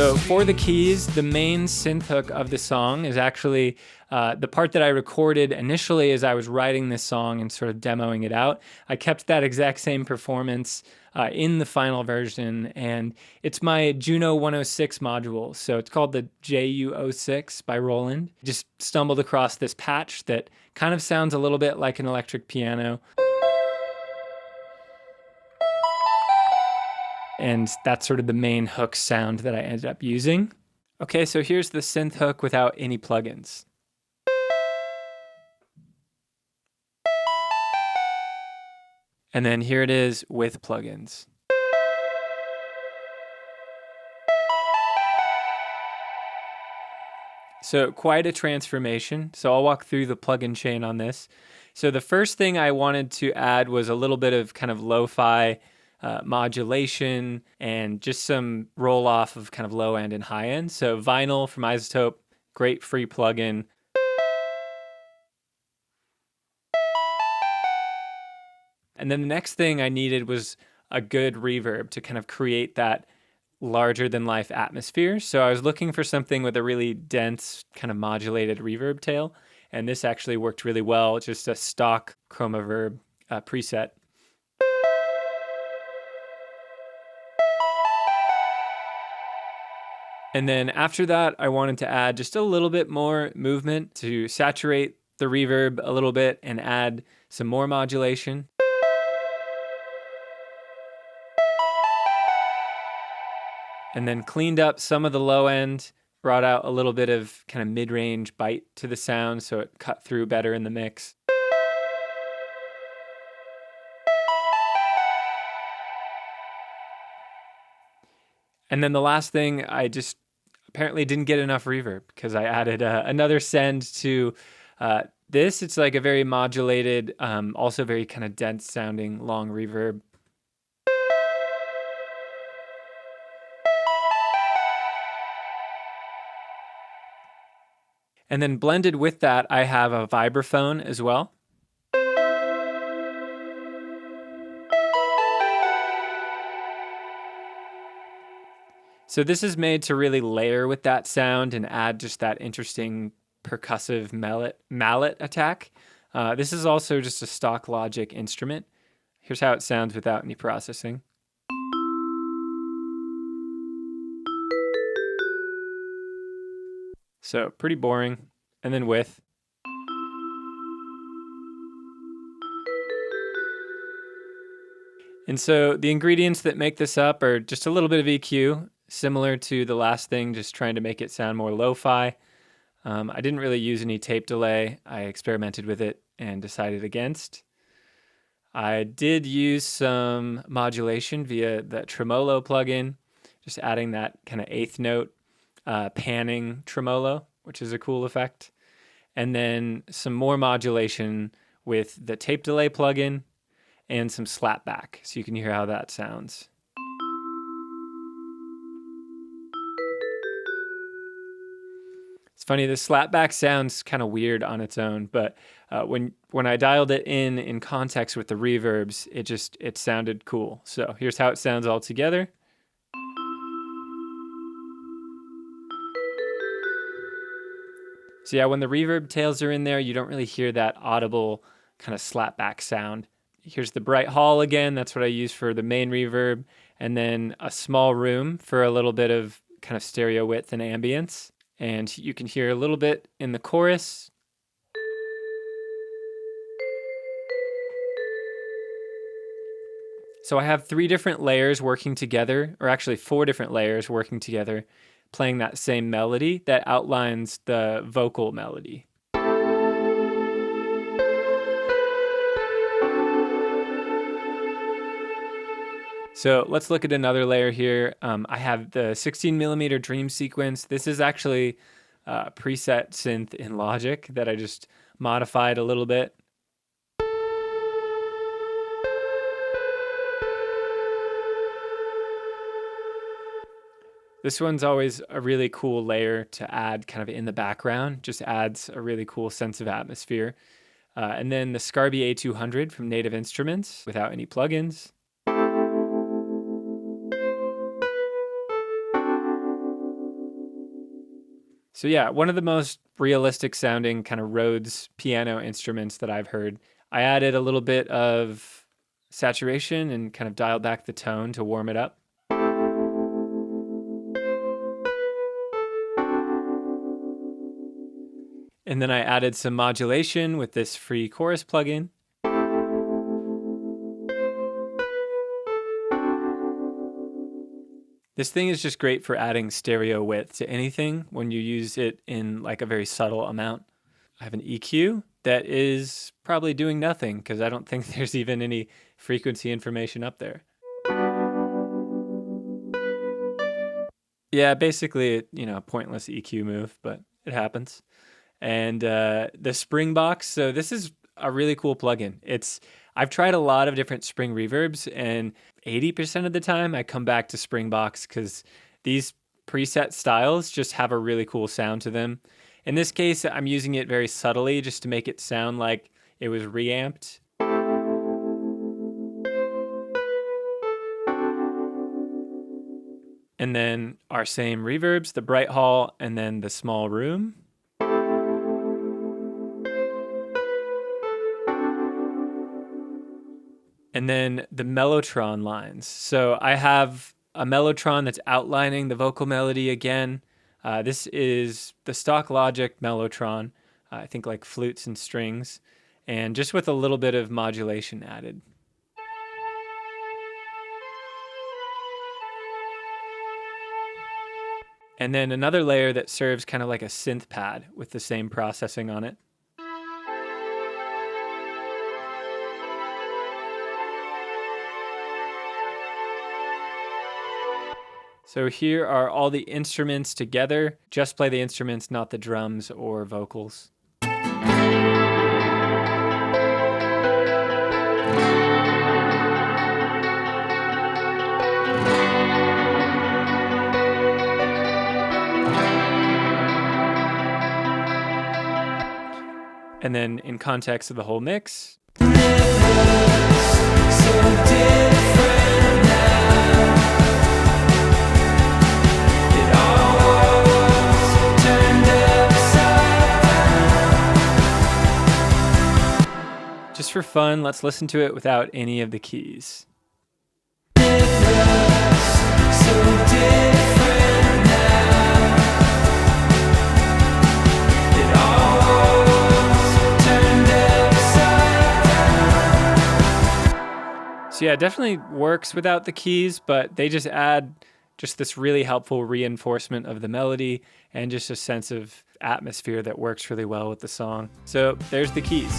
So for the keys, the main synth hook of the song is actually the part that I recorded initially as I was writing this song and sort of demoing it out. I kept that exact same performance in the final version, and it's my Juno 106 module. So it's called the JU06 by Roland. Just stumbled across this patch that kind of sounds a little bit like an electric piano. And that's sort of the main hook sound that I ended up using. Okay, so here's the synth hook without any plugins. And then here it is with plugins. So quite a transformation. So I'll walk through the plugin chain on this. So the first thing I wanted to add was a little bit of kind of lo-fi modulation and just some roll off of kind of low end and high end. So Vinyl from Isotope, great free plugin. And then the next thing I needed was a good reverb to kind of create that larger than life atmosphere. So I was looking for something with a really dense kind of modulated reverb tail. And this actually worked really well, just a stock chroma verb preset. And then after that, I wanted to add just a little bit more movement to saturate the reverb a little bit and add some more modulation. And then cleaned up some of the low end, brought out a little bit of kind of mid-range bite to the sound so it cut through better in the mix. And then the last thing, I just apparently didn't get enough reverb because I added another send to this. It's like a very modulated, also very kind of dense sounding long reverb. And then blended with that, I have a vibraphone as well. So this is made to really layer with that sound and add just that interesting percussive mallet attack. This is also just a stock Logic instrument. Here's how it sounds without any processing. So pretty boring. And then with. And so the ingredients that make this up are just a little bit of EQ, similar to the last thing, just trying to make it sound more lo-fi. I didn't really use any tape delay. I experimented with it and decided against. I did use some modulation via the tremolo plugin, just adding that kind of eighth note panning tremolo, which is a cool effect. And then some more modulation with the tape delay plugin and some slapback, so you can hear how that sounds. It's funny, the slapback sounds kind of weird on its own, but when I dialed it in context with the reverbs, it sounded cool. So here's how it sounds all together. So yeah, when the reverb tails are in there, you don't really hear that audible kind of slapback sound. Here's the bright hall again. That's what I use for the main reverb. And then a small room for a little bit of kind of stereo width and ambience. And you can hear a little bit in the chorus. So I have 3 different layers working together, or actually 4 different layers working together, playing that same melody that outlines the vocal melody. So let's look at another layer here. I have the 16mm Dream sequence. This is actually a preset synth in Logic that I just modified a little bit. This one's always a really cool layer to add kind of in the background, just adds a really cool sense of atmosphere. And then the Scarby A200 from Native Instruments without any plugins. So yeah, one of the most realistic sounding kind of Rhodes piano instruments that I've heard. I added a little bit of saturation and kind of dialed back the tone to warm it up. And then I added some modulation with this free chorus plugin. This thing is just great for adding stereo width to anything when you use it in like a very subtle amount. I have an EQ that is probably doing nothing because I don't think there's even any frequency information up there. Yeah, basically, a pointless EQ move, but it happens. And the spring box. So this is a really cool plugin. I've tried a lot of different spring reverbs, and 80% of the time I come back to Springbox because these preset styles just have a really cool sound to them. In this case, I'm using it very subtly just to make it sound like it was reamped. And then our same reverbs, the bright hall, and then the small room. And then the mellotron lines. So I have a mellotron that's outlining the vocal melody again. This is the stock Logic mellotron, I think like flutes and strings, and just with a little bit of modulation added. And then another layer that serves kind of like a synth pad with the same processing on it. So here are all the instruments together. Just play the instruments, not the drums or vocals. And then in context of the whole mix. Just for fun, let's listen to it without any of the keys. So yeah, it definitely works without the keys, but they just add just this really helpful reinforcement of the melody and just a sense of atmosphere that works really well with the song. So there's the keys.